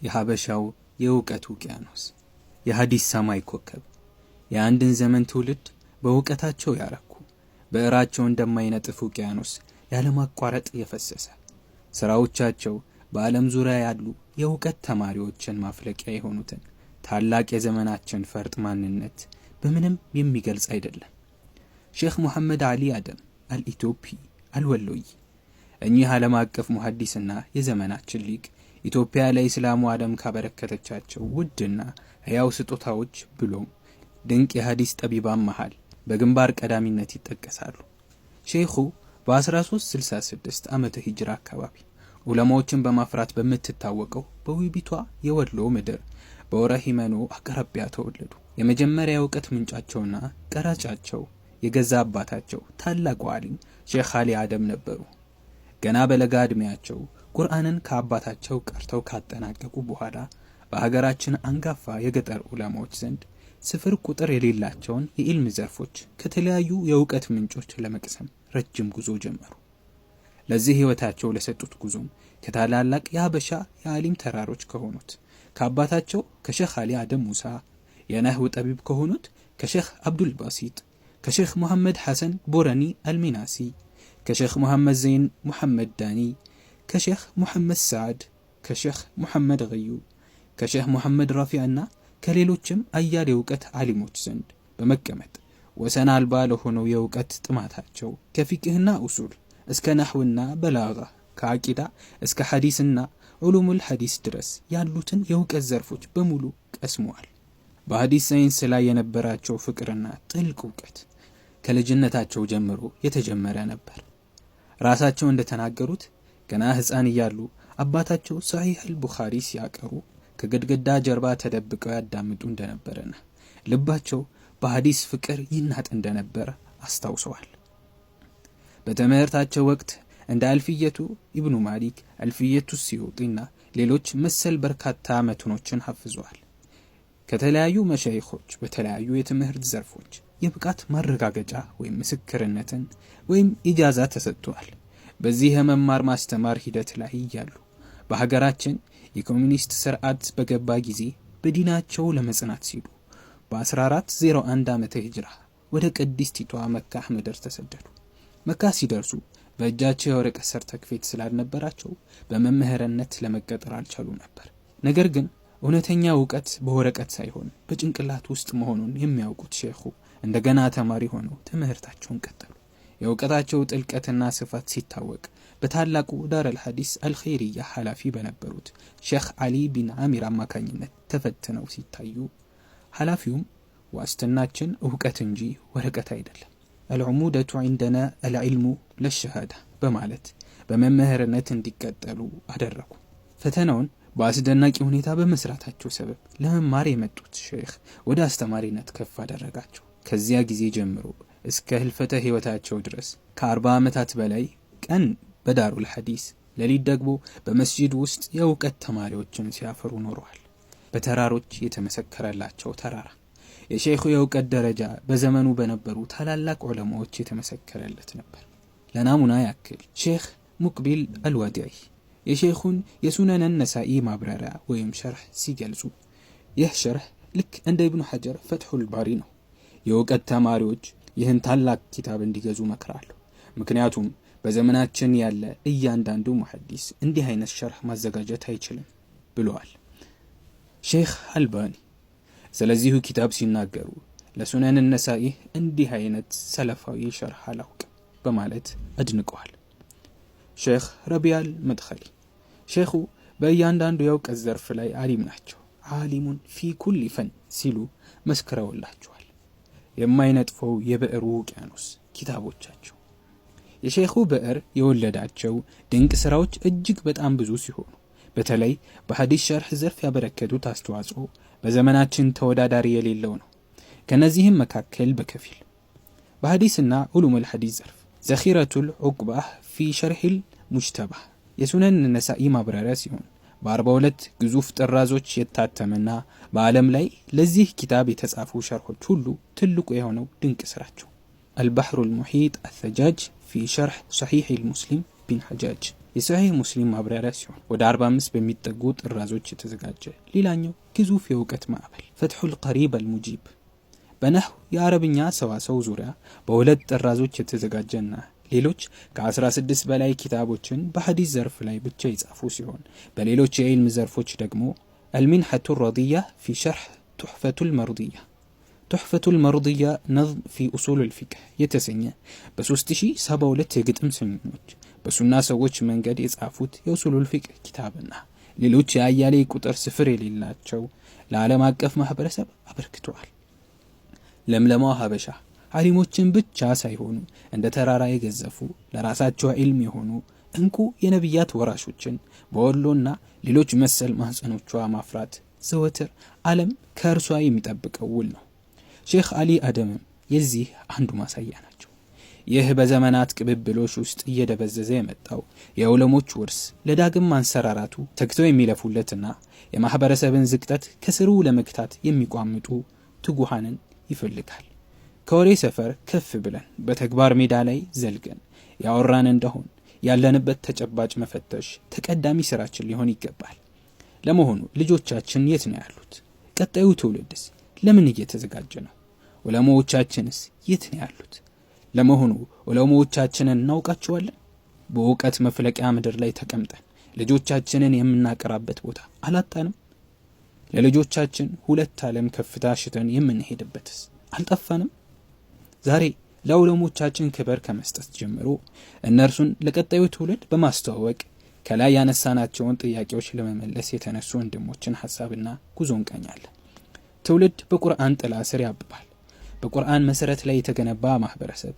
የሀበሻው የእውቀት ውቅያኖስ የሐዲስ ሰማይ ኮከብ የአንድን ዘመን ትውልድ በእውቀታቸው ያረኩ በእራቸው እንደማይነጥፍ ውቅያኖስ ያለማቋረጥ የፈሰሰ ስራዎቻቸው በዓለም ዙሪያ ያሉ የእውቀት ተማሪዎችን ማፍለቂያ የሆኑትን ታላቅ የዘመናችን ፈርጥ ማንነት በምንም የሚገልጽ አይደለም። ሼክ ሙሐመድ አሊ አደም አልኢትዮፒ አልወሎይ እኚህ ዓለም አቀፍ ሙሐዲስና የዘመናችን ሊቅ ኢትዮጵያ ለእስላሙ ዓለም ካበረከተቻቸው ውድና ሕያው ስጦታዎች ብሎም ድንቅ የሐዲስ ጠቢባን መሃል በግንባር ቀዳሚነት ይጠቀሳሉ። ሼኹ በ1366 ዓመተ ሂጅራ አካባቢ ዑለማዎችን በማፍራት በምትታወቀው በውቢቷ የወሎ ምድር በወረሂመኖ አቅራቢያ ተወለዱ። የመጀመሪያ የእውቀት ምንጫቸውና ቀራጫቸው የገዛ አባታቸው ታላቁ ዓሊም ሼክ አሊ አደም ነበሩ። ገና በለጋ ዕድሜያቸው ቁርአንን ከአባታቸው ቀርተው ካጠናቀቁ በኋላ በሀገራችን አንጋፋ የገጠር ዑለማዎች ዘንድ ስፍር ቁጥር የሌላቸውን የኢልም ዘርፎች ከተለያዩ የእውቀት ምንጮች ለመቅሰም ረጅም ጉዞ ጀመሩ። ለዚህ ህይወታቸው ለሰጡት ጉዞም ከታላላቅ የሀበሻ የዓሊም ተራሮች ከሆኑት ከአባታቸው ከሼክ አሊ አደም ሙሳ፣ የነህው ጠቢብ ከሆኑት ከሼክ አብዱል ባሲጥ፣ ከሼክ ሙሐመድ ሐሰን ቦረኒ አልሚናሲ፣ ከሼክ ሙሐመድ ዘይን ሙሐመድ ዳኒ፣ ከሼክ ሙሐመድ ሳዕድ፣ ከሼክ ሙሐመድ ገዩ፣ ከሼክ ሙሐመድ ራፊዕና ከሌሎችም አያሌ የእውቀት ዓሊሞች ዘንድ በመቀመጥ ወሰን አልባ ለሆነው የእውቀት ጥማታቸው ከፊቅህና ኡሱል እስከ ነህውና በላጋ ከአቂዳ እስከ ሐዲስና ዑሉሙል ሐዲስ ድረስ ያሉትን የእውቀት ዘርፎች በሙሉ ቀስመዋል። በሐዲስ ሳይንስ ላይ የነበራቸው ፍቅርና ጥልቅ እውቀት ከልጅነታቸው ጀምሮ የተጀመረ ነበር። ራሳቸው እንደተናገሩት ገና ሕፃን እያሉ አባታቸው ሰሒህ አልቡኻሪ ሲያቀሩ ከግድግዳ ጀርባ ተደብቀው ያዳምጡ እንደነበረና ልባቸው በሐዲስ ፍቅር ይናጥ እንደነበረ አስታውሰዋል። በትምህርታቸው ወቅት እንደ አልፊየቱ ኢብኑ ማሊክ፣ አልፊየቱ ሲዩጢና ሌሎች መሰል በርካታ መትኖችን ሐፍዘዋል። ከተለያዩ መሻይኾች በተለያዩ የትምህርት ዘርፎች የብቃት ማረጋገጫ ወይም ምስክርነትን ወይም ኢጃዛ ተሰጥቷል። በዚህ የመማር ማስተማር ሂደት ላይ እያሉ በሀገራችን የኮሙኒስት ስርዓት በገባ ጊዜ በዲናቸው ለመጽናት ሲሉ በ1401 ዓመተ ሂጅራ ወደ ቅድስቲቷ መካ ምድር ተሰደዱ። መካ ሲደርሱ በእጃቸው የወረቀት ሰርተክፌት ስላልነበራቸው በመምህርነት ለመቀጠር አልቻሉ ነበር። ነገር ግን እውነተኛ እውቀት በወረቀት ሳይሆን በጭንቅላት ውስጥ መሆኑን የሚያውቁት ሼኹ እንደገና ተማሪ ሆነው ትምህርታቸውን ቀጠሉ። የእውቀታቸው ጥልቀትና ስፋት ሲታወቅ በታላቁ ዳረል ሐዲስ አልኸይሪያ ኃላፊ በነበሩት ሼክ አሊ ቢን አሚር አማካኝነት ተፈትነው ሲታዩ ኃላፊውም ዋስትናችን እውቀት እንጂ ወረቀት አይደለም፣ አልዑሙደቱ ዒንደና አልዕልሙ ለሸሃዳ በማለት በመምህርነት እንዲቀጠሉ አደረጉ። ፈተናውን በአስደናቂ ሁኔታ በመስራታቸው ሰበብ ለመማር የመጡት ሼክ ወደ አስተማሪነት ከፍ አደረጋቸው። ከዚያ ጊዜ ጀምሮ እስከ ህልፈተ ህይወታቸው ድረስ ከ40 ዓመታት በላይ ቀን በዳሩል ሐዲስ ሌሊት ደግሞ በመስጂድ ውስጥ የእውቀት ተማሪዎችን ሲያፈሩ ኖረዋል። በተራሮች የተመሰከረላቸው ተራራ የሼኹ የእውቀት ደረጃ በዘመኑ በነበሩ ታላላቅ ዑለማዎች የተመሰከረለት ነበር። ለናሙና ያክል ሼክ ሙቅቢል አልዋዲዒ የሼኹን የሱነን ነሳኢ ማብራሪያ ወይም ሸርህ ሲገልጹ ይህ ሸርህ ልክ እንደ ኢብኑ ሐጀር ፈትሑል ባሪ ነው። የእውቀት ተማሪዎች ይህን ታላቅ ኪታብ እንዲገዙ መክራለሁ፣ ምክንያቱም በዘመናችን ያለ እያንዳንዱ ሙሐዲስ እንዲህ አይነት ሸርህ ማዘጋጀት አይችልም ብለዋል። ሼክ አልባኒ ስለዚሁ ኪታብ ሲናገሩ ለሱነን ነሳኢ እንዲህ አይነት ሰለፋዊ ሸርህ አላውቅም በማለት አድንቀዋል። ሼክ ረቢያል መድኸሊ ሼኹ በእያንዳንዱ የእውቀት ዘርፍ ላይ ዓሊም ናቸው፣ ዓሊሙን ፊ ኩሊ ፈን ሲሉ መስክረውላቸዋል። የማይነጥፈው የብዕሩ ውቅያኖስ ኪታቦቻቸው የሼኹ ብዕር የወለዳቸው ድንቅ ስራዎች እጅግ በጣም ብዙ ሲሆኑ በተለይ በሐዲስ ሸርህ ዘርፍ ያበረከቱት አስተዋጽኦ በዘመናችን ተወዳዳሪ የሌለው ነው። ከነዚህም መካከል በከፊል በሐዲስና ዑሉሙል ሐዲስ ዘርፍ ዘኺረቱል ዑቅባህ ፊ ሸርሂል ሙጅተባህ የሱነን ነሳኢ ማብራሪያ ሲሆን በ42 ግዙፍ ጥራዞች የታተመና በዓለም ላይ ለዚህ ኪታብ የተጻፉ ሸርሆች ሁሉ ትልቁ የሆነው ድንቅ ስራቸው አልባህሩል ሙሒጥ አልተጃጅ ፊ ሸርህ ሰሒሕ ሙስሊም ቢን ሐጃጅ የሰሒህ ሙስሊም ማብራሪያ ሲሆን ወደ 45 በሚጠጉ ጥራዞች የተዘጋጀ ሌላኛው ግዙፍ የእውቀት ማዕበል ፈትሑል ቀሪብ አልሙጂብ በነህው የአረብኛ ሰዋሰው ዙሪያ በሁለት ጥራዞች የተዘጋጀና ሌሎች ከ16 በላይ ኪታቦችን በሐዲስ ዘርፍ ላይ ብቻ የጻፉ ሲሆን በሌሎች የዕልም ዘርፎች ደግሞ المنحة الرضية في شرح تحفة المرضية تحفة المرضية نظم في أصول الفقه የተሰኘ በ3072 የግጥም ስንኞች በሱና ሰዎች መንገድ የጻፉት የኡሱሉል ፊቅህ ኪታብና ሌሎች የአያሌ ቁጥር ስፍር የሌላቸው ለዓለም አቀፍ ማህበረሰብ አበርክተዋል። ለምለማው ሀበሻ ዓሊሞችን ብቻ ሳይሆኑ እንደ ተራራ የገዘፉ ለራሳቸው ዒልም የሆኑ እንቁ የነብያት ወራሾችን በወሎና ሌሎች መሰል ማህፀኖቿ ማፍራት ዘወትር ዓለም ከእርሷ የሚጠብቀው ውል ነው። ሼክ አሊ አደምም የዚህ አንዱ ማሳያ ናቸው። ይህ በዘመናት ቅብብሎች ውስጥ እየደበዘዘ የመጣው የዑለሞች ውርስ ለዳግም ማንሰራራቱ ተግተው የሚለፉለትና የማህበረሰብን ዝቅጠት ከስሩ ለመክታት የሚቋምጡ ትጉሃንን ይፈልጋል። ከወሬ ሰፈር ከፍ ብለን በተግባር ሜዳ ላይ ዘልገን ያወራን እንደሆን ያለንበት ተጨባጭ መፈተሽ ተቀዳሚ ስራችን ሊሆን ይገባል። ለመሆኑ ልጆቻችን የት ነው ያሉት? ቀጣዩ ትውልድስ ለምን እየተዘጋጀ ነው? ዑለማዎቻችንስ የት ነው ያሉት? ለመሆኑ ዑለማዎቻችንን እናውቃቸዋለን? በእውቀት መፍለቂያ ምድር ላይ ተቀምጠን ልጆቻችንን የምናቀራበት ቦታ አላጣንም? ለልጆቻችን ሁለት ዓለም ከፍታ ሽተን የምንሄድበትስ አልጠፋንም? ዛሬ ለዑለሞቻችን ክብር ከመስጠት ጀምሮ እነርሱን ለቀጣዩ ትውልድ በማስተዋወቅ ከላይ ያነሳናቸውን ጥያቄዎች ለመመለስ የተነሱ ወንድሞችን ሐሳብና ጉዞ እንቃኛለን። ትውልድ በቁርአን ጥላ ስር ያብባል። በቁርአን መሰረት ላይ የተገነባ ማህበረሰብ